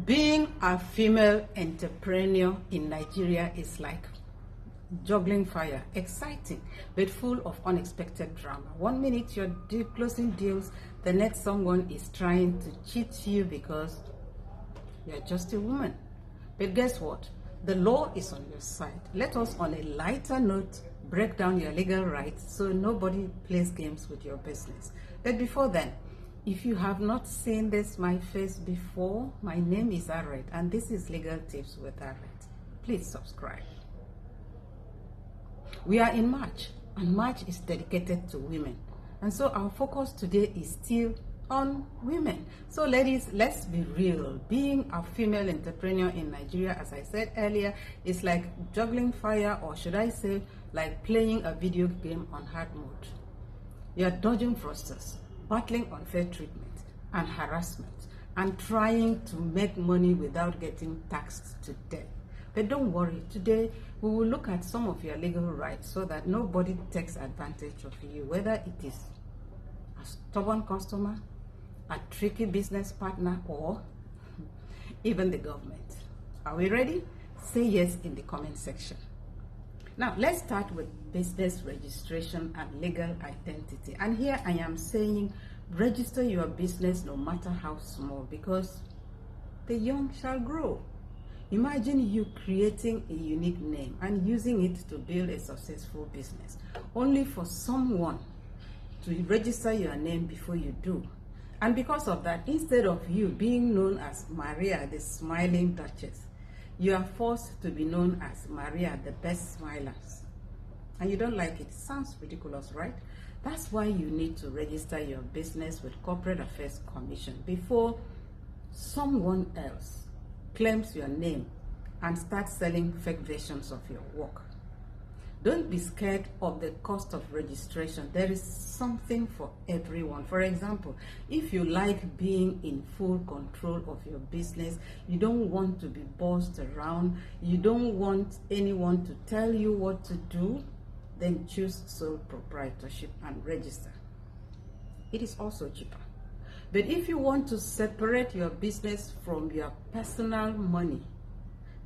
Being a female entrepreneur in Nigeria is like juggling fire, exciting, but full of unexpected drama. One minute you're closing deals, the next someone is trying to cheat you because you're just a woman. But guess what? The law is on your side. Let us, on a lighter note, break down your legal rights so nobody plays games with your business. But before then, if you have not seen my face before, my name is Harriet and this is Legal Tips with Harriet. Please subscribe. We are in March, and March is dedicated to women. And so our focus today is still on women. So ladies, let's be real. Being a female entrepreneur in Nigeria, as I said earlier, is like juggling fire, or should I say, like playing a video game on hard mode. You're dodging fraudsters, battling unfair treatment and harassment, and trying to make money without getting taxed to death. But don't worry, today we will look at some of your legal rights so that nobody takes advantage of you, whether it is a stubborn customer, a tricky business partner, or even the government. Are we ready? Say yes in the comment section. Now, let's start with business registration and legal identity. And here I am saying, register your business no matter how small, because the young shall grow. Imagine you creating a unique name and using it to build a successful business, only for someone to register your name before you do. And because of that, instead of you being known as Maria the Smiling Duchess, you are forced to be known as Maria the Best Smilers. And you don't like it. Sounds ridiculous, right? That's why you need to register your business with Corporate Affairs Commission before someone else claims your name and starts selling fake versions of your work. Don't be scared of the cost of registration. There is something for everyone. For example, if you like being in full control of your business, you don't want to be bossed around, you don't want anyone to tell you what to do, then choose sole proprietorship and register. It is also cheaper. But if you want to separate your business from your personal money,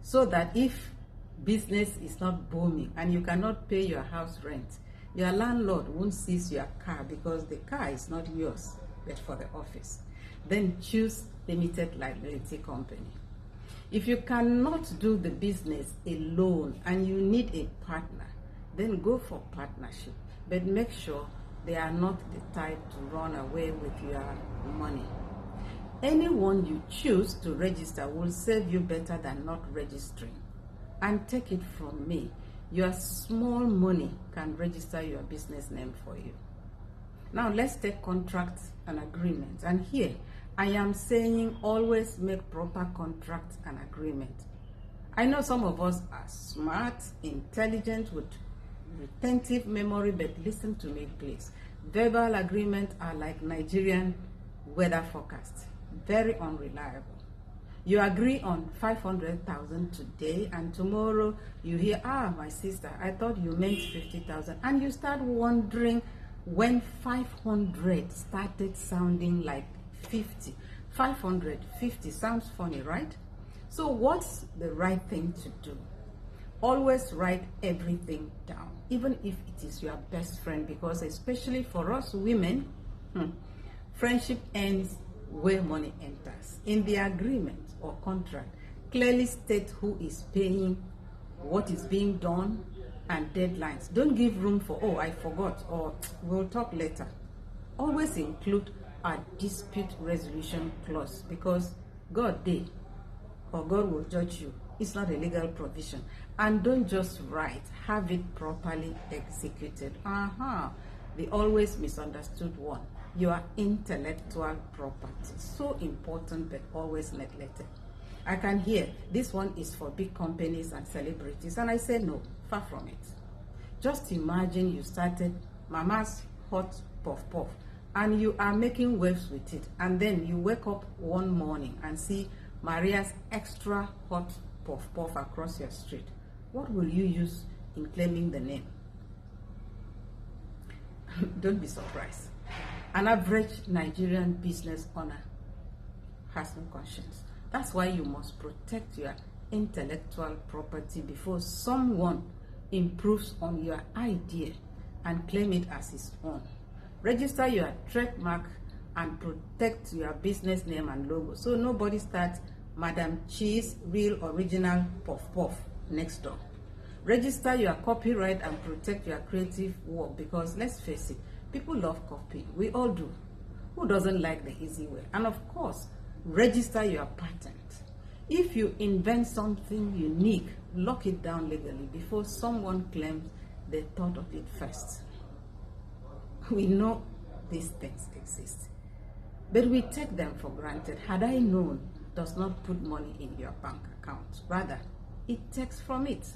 so that if business is not booming and you cannot pay your house rent, your landlord won't seize your car because the car is not yours but for the office, then choose limited liability company. If you cannot do the business alone and you need a partner, then go for partnership, but make sure they are not the type to run away with your money. Anyone you choose to register will save you better than not registering. And take it from me, your small money can register your business name for you. Now let's take contracts and agreements. And here I am saying, always make proper contracts and agreement. I know some of us are smart, intelligent, with retentive memory, but listen to me please. Verbal agreements are like Nigerian weather forecasts, very unreliable. You agree on 500,000 today, and tomorrow you hear, my sister, I thought you meant 50,000, and you start wondering when 500 started sounding like 50. 550 sounds funny, right? So what's the right thing to do? Always write everything down, even if it is your best friend, because especially for us women, friendship ends where money enters. In the agreement or contract, clearly state who is paying, what is being done, and deadlines. Don't give room for, I forgot, or we'll talk later. Always include a dispute resolution clause, because God did, or God will judge you. It's not a legal provision. And don't just write, have it properly executed. The always misunderstood one. Your intellectual property, so important but always neglected. I can hear this one is for big companies and celebrities, and I say no, far from it. Just imagine you started Mama's Hot Puff Puff and you are making waves with it, and then you wake up one morning and see Maria's Extra Hot Puff Puff across your street. What will you use in claiming the name? Don't be surprised. An average Nigerian business owner has no conscience. That's why you must protect your intellectual property before someone improves on your idea and claim it as his own. Register your trademark and protect your business name and logo so nobody starts Madam Cheese Real Original Puff Puff next door. Register your copyright and protect your creative work, because let's face it, people love copy. We all do. Who doesn't like the easy way? And of course, register your patent. If you invent something unique, lock it down legally before someone claims they thought of it first. We know these things exist, but we take them for granted. Had I known does not put money in your bank account. Rather, it takes from it.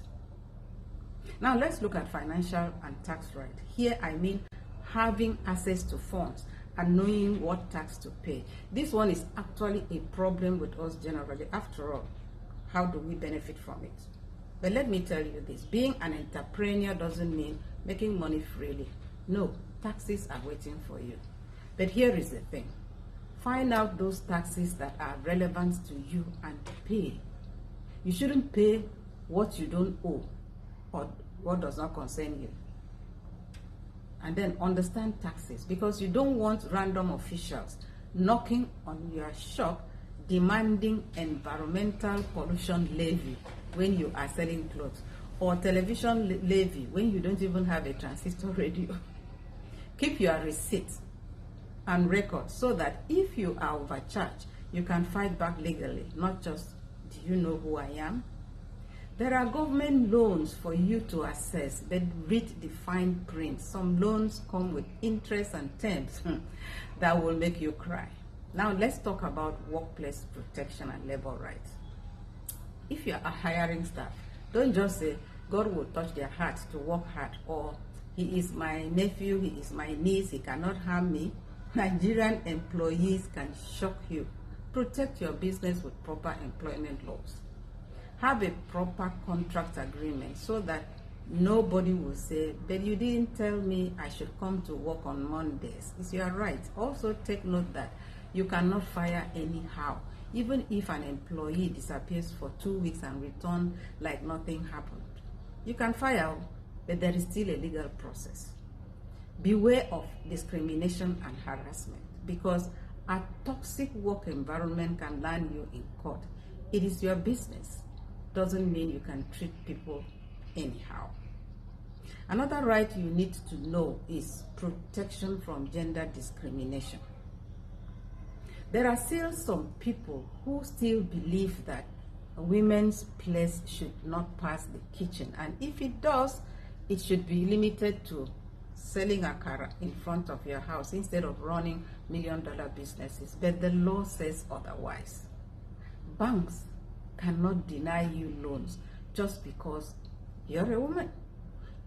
Now let's look at financial and tax right. Here I mean having access to funds and knowing what tax to pay. This one is actually a problem with us generally. After all, how do we benefit from it? But let me tell you this, being an entrepreneur doesn't mean making money freely. No, taxes are waiting for you. But here is the thing. Find out those taxes that are relevant to you and pay. You shouldn't pay what you don't owe or what does not concern you. And then understand taxes, because you don't want random officials knocking on your shop demanding environmental pollution levy when you are selling clothes, or television levy when you don't even have a transistor radio. Keep your receipts and records so that if you are overcharged, you can fight back legally, not just, do you know who I am? There are government loans for you to access, but read the fine print. Some loans come with interest and terms that will make you cry. Now let's talk about workplace protection and labor rights. If you are hiring staff, don't just say, God will touch their hearts to work hard, or he is my nephew, he is my niece, he cannot harm me. Nigerian employees can shock you. Protect your business with proper employment laws. Have a proper contract agreement so that nobody will say, but you didn't tell me I should come to work on Mondays. It's your right. Also take note that you cannot fire anyhow. Even if an employee disappears for 2 weeks and return like nothing happened. You can fire, but there is still a legal process. Beware of discrimination and harassment, because a toxic work environment can land you in court. It is your business. Doesn't mean you can treat people anyhow. Another right you need to know is protection from gender discrimination. There are still some people who still believe that a woman's place should not pass the kitchen, and if it does, it should be limited to selling akara in front of your house instead of running million-dollar businesses. But the law says otherwise. Banks cannot deny you loans just because you're a woman.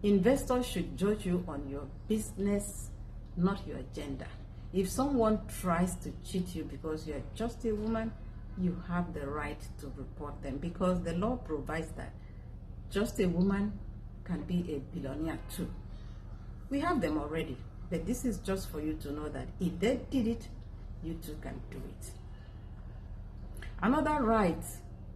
Investors should judge you on your business, not your gender. If someone tries to cheat you because you're just a woman, you have the right to report them, because the law provides that just a woman can be a billionaire too. We have them already, but this is just for you to know that if they did it, you too can do it. Another right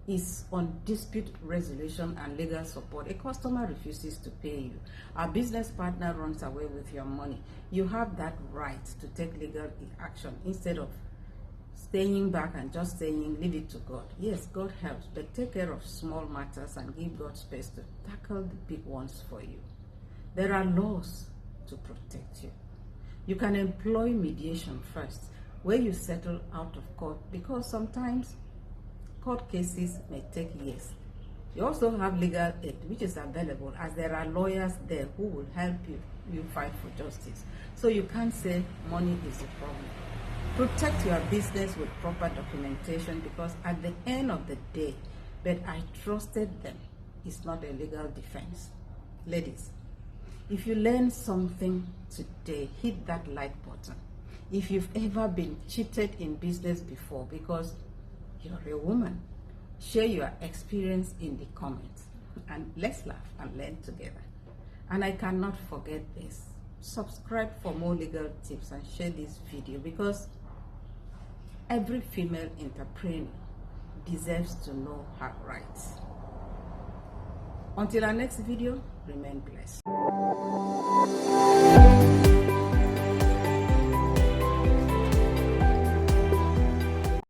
is on dispute resolution and legal support. A customer refuses to pay you. A business partner runs away with your money. You have that right to take legal action instead of staying back and just saying, leave it to God. Yes, God helps, but take care of small matters and give God space to tackle the big ones for you. There are laws to protect you. You can employ mediation first, where you settle out of court, because sometimes court cases may take years. You also have legal aid, which is available, as there are lawyers there who will help you fight for justice. So you can't say money is the problem. Protect your business with proper documentation, because at the end of the day, but I trusted them is not a legal defense. Ladies, if you learn something today, hit that like button. If you've ever been cheated in business before because you're a woman, share your experience in the comments, and let's laugh and learn together. And I cannot forget this. Subscribe for more legal tips and share this video, because every female entrepreneur deserves to know her rights. Until our next video, remain blessed.